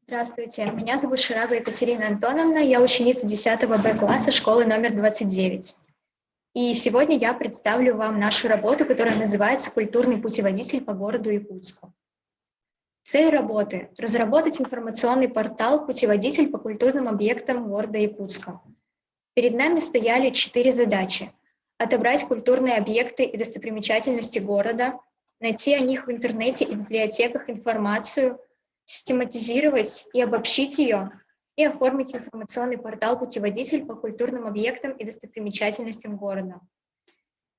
Здравствуйте, меня зовут Шираба Екатерина Антоновна, я ученица 10 Б класса школы номер 29. И сегодня я представлю вам нашу работу, которая называется «Культурный путеводитель по городу Якутску». Цель работы – разработать информационный портал «Путеводитель по культурным объектам города Якутска». Перед нами стояли 4 задачи – отобрать культурные объекты и достопримечательности города, найти о них в интернете и библиотеках информацию, систематизировать и обобщить ее, и оформить информационный портал-путеводитель по культурным объектам и достопримечательностям города.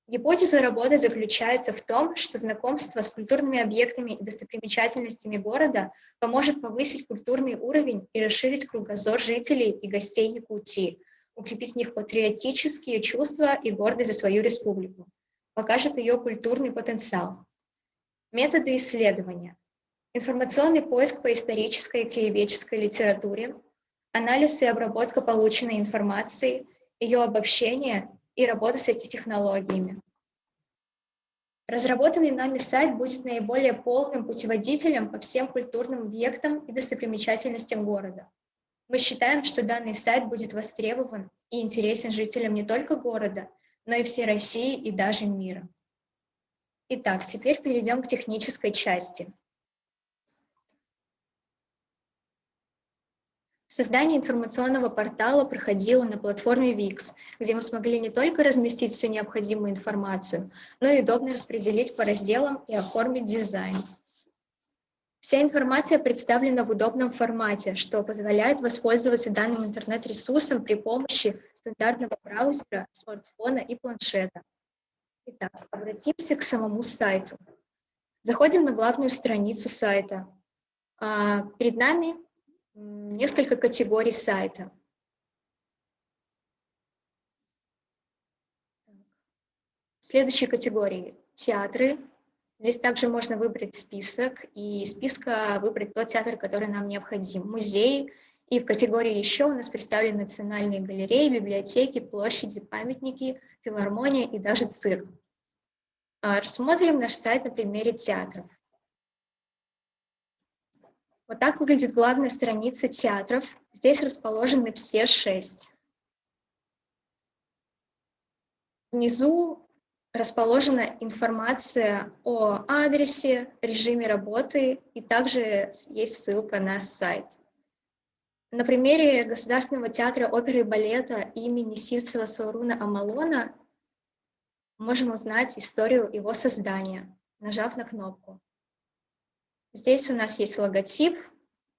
Гипотеза работы заключается в том, что знакомство с культурными объектами и достопримечательностями города поможет повысить культурный уровень и расширить кругозор жителей и гостей Якутии, укрепить в них патриотические чувства и гордость за свою республику, покажет ее культурный потенциал. Методы исследования. Информационный поиск по исторической и краеведческой литературе, анализ и обработка полученной информации, ее обобщение и работа с этими технологиями. Разработанный нами сайт будет наиболее полным путеводителем по всем культурным объектам и достопримечательностям города. Мы считаем, что данный сайт будет востребован и интересен жителям не только города, но и всей России и даже мира. Итак, теперь перейдем к технической части. Создание информационного портала проходило на платформе Wix, где мы смогли не только разместить всю необходимую информацию, но и удобно распределить по разделам и оформить дизайн. Вся информация представлена в удобном формате, что позволяет воспользоваться данным интернет-ресурсом при помощи стандартного браузера, смартфона и планшета. Итак, обратимся к самому сайту. Заходим на главную страницу сайта. Перед нами несколько категорий сайта. Следующие категории – театры. Здесь также можно выбрать список, и из списка выбрать тот театр, который нам необходим. Музеи. И в категории «Еще» у нас представлены национальные галереи, библиотеки, площади, памятники, филармония и даже цирк. Рассмотрим наш сайт на примере театров. Вот так выглядит главная страница театров. Здесь расположены все 6. Внизу расположена информация о адресе, режиме работы, и также есть ссылка на сайт. На примере Государственного театра оперы и балета имени Сивцева Сооруна Амалона можем узнать историю его создания, нажав на кнопку. Здесь у нас есть логотип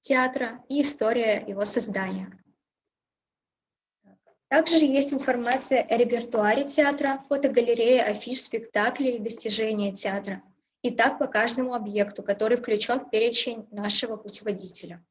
театра и история его создания. Также есть информация о репертуаре театра, фотогалерея, афиш, спектаклей и достижения театра. И так по каждому объекту, который включен в перечень нашего путеводителя.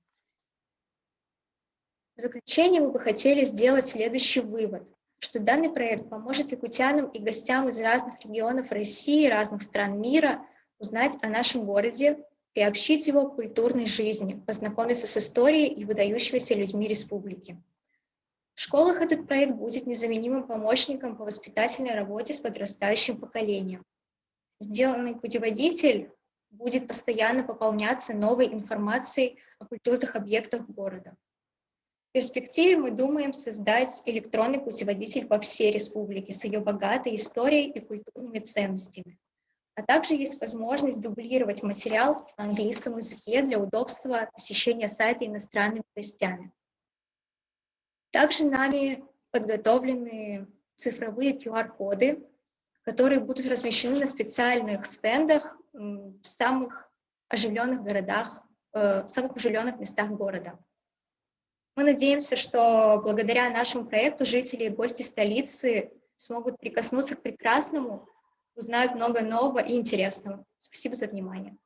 В заключение мы бы хотели сделать следующий вывод, что данный проект поможет якутянам и гостям из разных регионов России, разных стран мира узнать о нашем городе, приобщить его к культурной жизни, познакомиться с историей и выдающимися людьми республики. В школах этот проект будет незаменимым помощником по воспитательной работе с подрастающим поколением. Сделанный путеводитель будет постоянно пополняться новой информацией о культурных объектах города. В перспективе мы думаем создать электронный путеводитель по всей республике с ее богатой историей и культурными ценностями. А также есть возможность дублировать материал на английском языке для удобства посещения сайта иностранными гостями. Также нами подготовлены цифровые QR-коды, которые будут размещены на специальных стендах в самых оживленных городах, в самых оживленных местах города. Мы надеемся, что благодаря нашему проекту жители и гости столицы смогут прикоснуться к прекрасному, узнают много нового и интересного. Спасибо за внимание.